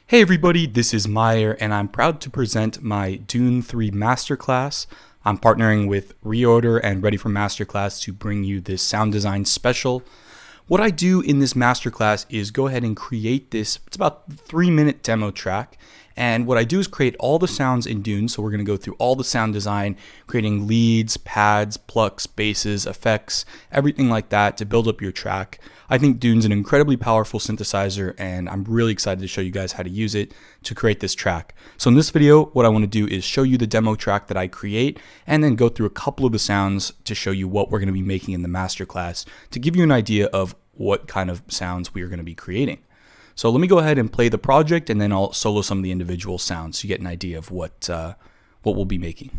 Hey everybody, this is MYR and I'm proud to present my Dune 3 Masterclass. I'm partnering with ReOrder and Ready for Masterclass to bring you this sound design special. What I do in this masterclass is go ahead and create this, it's about a 3-minute demo track. And what I do is create all the sounds in Dune. So we're going to go through all the sound design, creating leads, pads, plucks, basses, effects, everything like that to build up your track. I think Dune's an incredibly powerful synthesizer and I'm really excited to show you guys how to use it to create this track. So in this video, what I want to do is show you the demo track that I create and then go through a couple of the sounds to show you what we're going to be making in the masterclass to give you an idea of what kind of sounds we are going to be creating. So let me go ahead and play the project and then I'll solo some of the individual sounds so you get an idea of what we'll be making.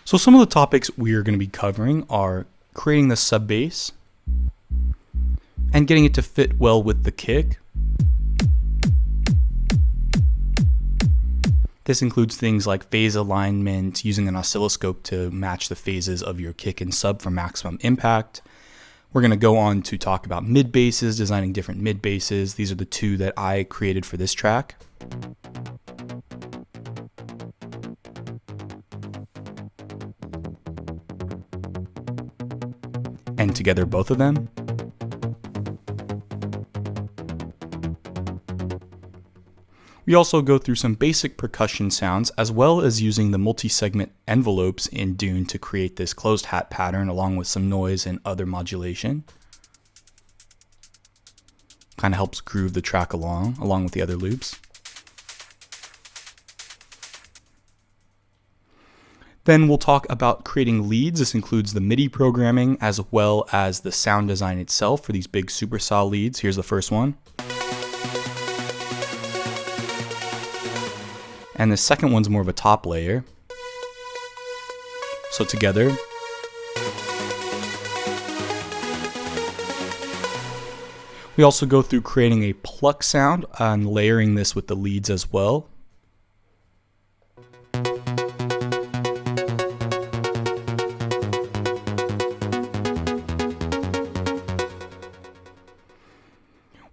So some of the topics we are going to be covering are creating the sub bass and getting it to fit well with the kick. This includes things like phase alignment, using an oscilloscope to match the phases of your kick and sub for maximum impact. We're going to go on to talk about mid basses, designing different mid basses. These are the two that I created for this track. And together both of them. We also go through some basic percussion sounds as well as using the multi-segment envelopes in Dune to create this closed hat pattern along with some noise and other modulation. Kind of helps groove the track along with the other loops. Then we'll talk about creating leads. This includes the MIDI programming as well as the sound design itself for these big super saw leads. Here's the first one. And the second one's more of a top layer. So together. We also go through creating a pluck sound and layering this with the leads as well.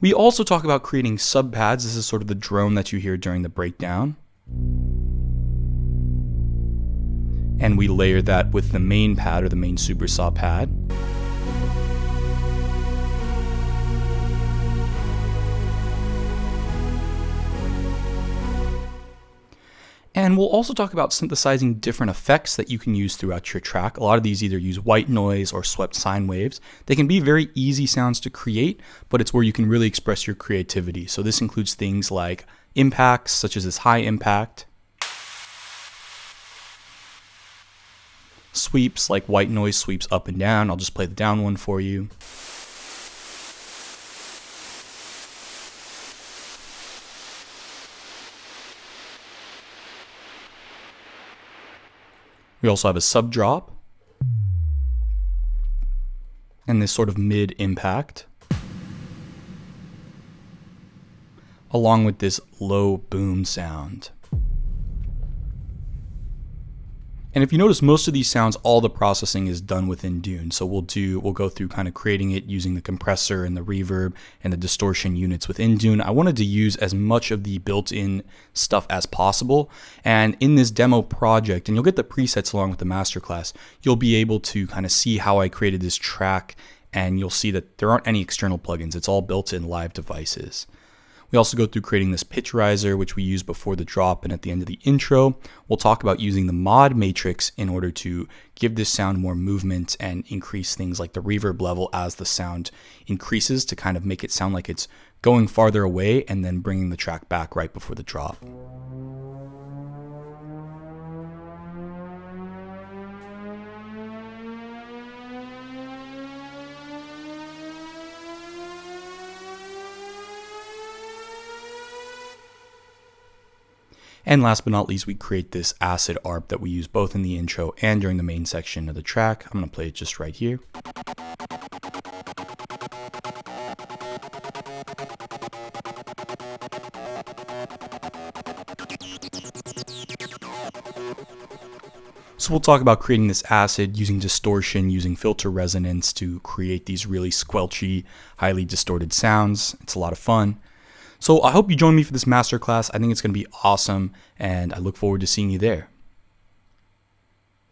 We also talk about creating subpads. This is sort of the drone that you hear during the breakdown. And we layer that with the main pad or the main supersaw pad. And we'll also talk about synthesizing different effects that you can use throughout your track. A lot of these either use white noise or swept sine waves. They can be very easy sounds to create, but it's where you can really express your creativity. So this includes things like impacts, such as this high impact, sweeps, like white noise sweeps up and down. I'll just play the down one for you. We also have a sub drop and this sort of mid impact, along with this low boom sound. And if you notice, most of these sounds, all the processing is done within Dune. So we'll go through kind of creating it using the compressor and the reverb and the distortion units within Dune. I wanted to use as much of the built-in stuff as possible. And in this demo project, and you'll get the presets along with the masterclass, you'll be able to kind of see how I created this track, and you'll see that there aren't any external plugins. It's all built in live devices. We also go through creating this pitch riser, which we use before the drop and at the end of the intro. We'll talk about using the mod matrix in order to give this sound more movement and increase things like the reverb level as the sound increases to kind of make it sound like it's going farther away and then bringing the track back right before the drop. And last but not least, we create this acid arp that we use both in the intro and during the main section of the track. I'm going to play it just right here. So we'll talk about creating this acid, using distortion, using filter resonance to create these really squelchy, highly distorted sounds. It's a lot of fun. So I hope you join me for this masterclass. I think it's going to be awesome, and I look forward to seeing you there.